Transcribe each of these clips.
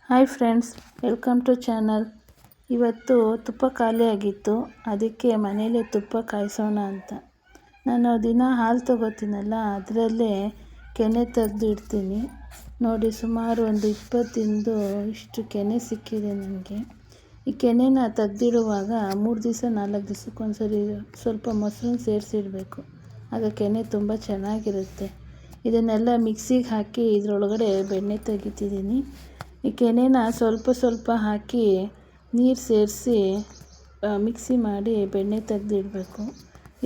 Hi friends, welcome to channel. ಇವತ್ತು ತುಪ್ಪ ಖಾಲಿಯಾಗಿತ್ತು, ಅದಕ್ಕೆ ಮನೇಲಿ ತುಪ್ಪ ಕಾಯಿಸೋಣ ಅಂತ. ನಾನು ದಿನ ಹಾಲು ತಗೋತೀನಲ್ಲ, ಅದರಲ್ಲೇ ಕೆನೆ ತೆಗೆದು ಇಡ್ತೀನಿ. ನೋಡಿ, ಸುಮಾರು ಒಂದು 20 ದಿನದ್ದು ಇಷ್ಟು ಕೆನೆ ಸಿಕ್ಕಿದೆ ನನಗೆ. ಈ ಕೆನೆನ ತೆಗೆದಿಡುವಾಗ 3 ದಿವಸ 4 ದಿವಸಕ್ಕೊಂದ್ಸರಿ ಸ್ವಲ್ಪ ಮೊಸರನ್ನ ಸೇರಿಸಿಡಬೇಕು. ಆಗ ಕೆನೆ ತುಂಬ ಚೆನ್ನಾಗಿರುತ್ತೆ. ಇದನ್ನೆಲ್ಲ ಮಿಕ್ಸಿಗೆ ಹಾಕಿ ಇದರೊಳಗಡೆ ಬೆಣ್ಣೆ ತೆಗಿತಿದ್ದೀನಿ. ಈ ಕೆನೆನ ಸ್ವಲ್ಪ ಸ್ವಲ್ಪ ಹಾಕಿ ನೀರು ಸೇರಿಸಿ ಮಿಕ್ಸಿ ಮಾಡಿ ಬೆಣ್ಣೆ ತೆಗೆದಿಡಬೇಕು.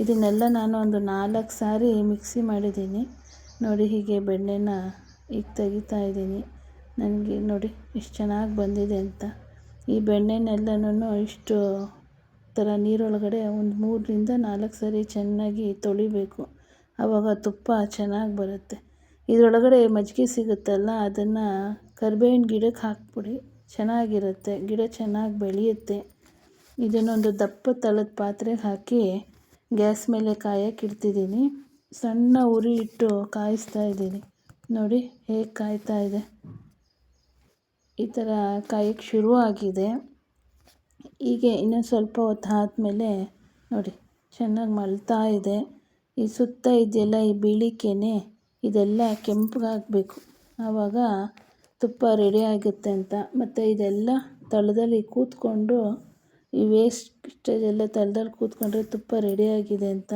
ಇದನ್ನೆಲ್ಲ ನಾನು ಒಂದು 4 ಸಾರಿ ಮಿಕ್ಸಿ ಮಾಡಿದ್ದೀನಿ. ನೋಡಿ, ಹೀಗೆ ಬೆಣ್ಣೆನ ಈಗ ತೆಗಿತಾ ಇದ್ದೀನಿ. ನನಗೆ ನೋಡಿ ಎಷ್ಟು ಚೆನ್ನಾಗಿ ಬಂದಿದೆ ಅಂತ. ಈ ಬೆಣ್ಣೆನೆಲ್ಲನೂ ಇಷ್ಟು ಥರ ನೀರೊಳಗಡೆ ಒಂದು 3ರಿಂದ 4 ಸಾರಿ ಚೆನ್ನಾಗಿ ತೊಳಿಬೇಕು. ಆವಾಗ ತುಪ್ಪ ಚೆನ್ನಾಗಿ ಬರುತ್ತೆ. ಇದರೊಳಗಡೆ ಮಜ್ಜಿಗೆ ಸಿಗುತ್ತಲ್ಲ, ಅದನ್ನು ಕರಿಬೇವಿನ ಗಿಡಕ್ಕೆ ಹಾಕ್ಬಿಡಿ, ಚೆನ್ನಾಗಿರುತ್ತೆ. ಗಿಡ ಚೆನ್ನಾಗಿ ಬೆಳೆಯುತ್ತೆ. ಇದನ್ನೊಂದು ದಪ್ಪ ತಳದ ಪಾತ್ರೆಗೆ ಹಾಕಿ ಗ್ಯಾಸ್ ಮೇಲೆ ಕಾಯಕ್ಕೆ ಇಡ್ತಿದ್ದೀನಿ. ಸಣ್ಣ ಉರಿ ಇಟ್ಟು ಕಾಯಿಸ್ತಾ ಇದ್ದೀನಿ. ನೋಡಿ ಹೇಗೆ ಕಾಯ್ತಾ ಇದೆ. ಈ ಥರ ಕಾಯಕ್ಕೆ ಶುರುವಾಗಿದೆ. ಹೀಗೆ ಇನ್ನೊಂದು ಸ್ವಲ್ಪ ಹೊತ್ತು ಆದಮೇಲೆ ನೋಡಿ ಚೆನ್ನಾಗಿ ಮಳ್ತಾ ಇದೆ. ಈ ಸುತ್ತ ಇದೆಲ್ಲ ಈ ಬಿಳಿ ಕೆನೆ ಇದೆಲ್ಲ ಕೆಂಪಗಾಗಬೇಕು. ಆವಾಗ ತುಪ್ಪ ರೆಡಿ ಆಗುತ್ತೆ ಅಂತ. ಮತ್ತು ಇದೆಲ್ಲ ತಳದಲ್ಲಿ ಕೂತ್ಕೊಂಡು ಈ ವೇಸ್ಟೇಜೆಲ್ಲ ತಳದಲ್ಲಿ ಕೂತ್ಕೊಂಡ್ರೆ ತುಪ್ಪ ರೆಡಿಯಾಗಿದೆ ಅಂತ.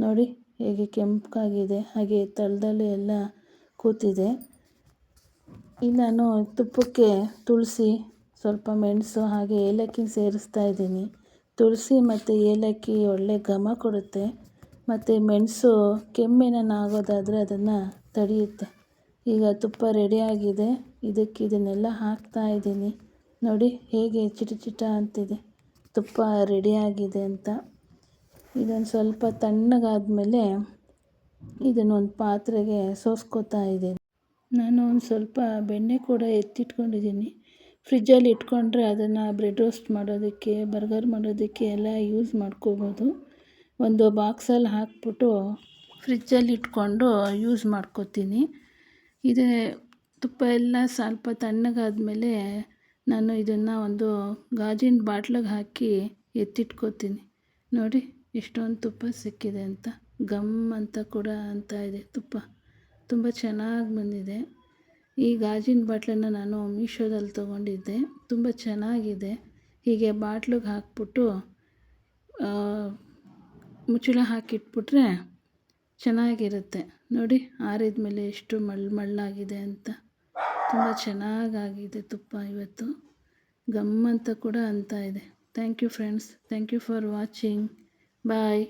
ನೋಡಿ ಹೇಗೆ ಕೆಂಪಗಾಗಿದೆ, ಹಾಗೆ ತಳದಲ್ಲಿ ಎಲ್ಲ ಕೂತಿದೆ. ಈಗ ನಾನು ತುಪ್ಪಕ್ಕೆ ತುಳಸಿ, ಸ್ವಲ್ಪ ಮೆಣಸು ಹಾಗೆ ಏಲಕ್ಕಿನ ಸೇರಿಸ್ತಾ ಇದ್ದೀನಿ. ತುಳಸಿ ಮತ್ತು ಏಲಕ್ಕಿ ಒಳ್ಳೆ ಘಮ ಕೊಡುತ್ತೆ. ಮತ್ತು ಮೆಣಸು ಕೆಮ್ಮೇನಾನ ಆಗೋದಾದರೆ ಅದನ್ನು ತಡೆಯುತ್ತೆ. ಈಗ ತುಪ್ಪ ರೆಡಿಯಾಗಿದೆ. ಇದನ್ನೆಲ್ಲ ಹಾಕ್ತಾ ಇದ್ದೀನಿ. ನೋಡಿ ಹೇಗೆ ಚಿಟ ಚಿಟ ಅಂತಿದೆ. ತುಪ್ಪ ರೆಡಿಯಾಗಿದೆ ಅಂತ. ಇದೊಂದು ಸ್ವಲ್ಪ ತಣ್ಣಗಾದ್ಮೇಲೆ ಇದನ್ನೊಂದು ಪಾತ್ರೆಗೆ ಸೋಸ್ಕೋತಾ ಇದ್ದೀನಿ. ನಾನು ಒಂದು ಸ್ವಲ್ಪ ಬೆಣ್ಣೆ ಕೂಡ ಎತ್ತಿಟ್ಕೊಂಡಿದ್ದೀನಿ. ಫ್ರಿಜ್ಜಲ್ಲಿ ಇಟ್ಕೊಂಡ್ರೆ ಅದನ್ನು ಬ್ರೆಡ್ ರೋಸ್ಟ್ ಮಾಡೋದಕ್ಕೆ, ಬರ್ಗರ್ ಮಾಡೋದಕ್ಕೆ ಎಲ್ಲ ಯೂಸ್ ಮಾಡ್ಕೋಬೋದು. ಒಂದು ಬಾಕ್ಸಲ್ಲಿ ಹಾಕ್ಬಿಟ್ಟು ಫ್ರಿಜ್ಜಲ್ಲಿ ಇಟ್ಕೊಂಡು ಯೂಸ್ ಮಾಡ್ಕೋತೀನಿ. ಇದು ತುಪ್ಪ ಎಲ್ಲ ಸ್ವಲ್ಪ ತಣ್ಣಗಾದ್ಮೇಲೆ ನಾನು ಇದನ್ನು ಒಂದು ಗಾಜಿನ ಬಾಟ್ಲಿಗೆ ಹಾಕಿ ಎತ್ತಿಟ್ಕೋತೀನಿ. ನೋಡಿ ಎಷ್ಟೊಂದು ತುಪ್ಪ ಸಿಕ್ಕಿದೆ ಅಂತ. ಘಮ್ ಅಂತ ಕೂಡ ಅಂತ ಇದೆ. ತುಪ್ಪ ತುಂಬ ಚೆನ್ನಾಗಿ ಬಂದಿದೆ. ಈ ಗಾಜಿನ ಬಾಟ್ಲನ್ನು ನಾನು ಮೀಶೋದಲ್ಲಿ ತೊಗೊಂಡಿದ್ದೆ. ತುಂಬ ಚೆನ್ನಾಗಿದೆ. ಹೀಗೆ ಬಾಟ್ಲಿಗೆ ಹಾಕ್ಬಿಟ್ಟು ಮುಚ್ಚಳ ಹಾಕಿಟ್ಬಿಟ್ರೆ ಚೆನ್ನಾಗಿರುತ್ತೆ. ನೋಡಿ ಆರಿದ ಮೇಲೆ ಎಷ್ಟು ಮಳ್ಳಾಗಿದೆ ಅಂತ. ತುಂಬ ಚೆನ್ನಾಗಾಗಿದೆ ತುಪ್ಪ ಇವತ್ತು. ಘಮ್ ಅಂತ ಕೂಡ ಅಂತ ಇದೆ. Thank you friends. Thank you for watching. Bye.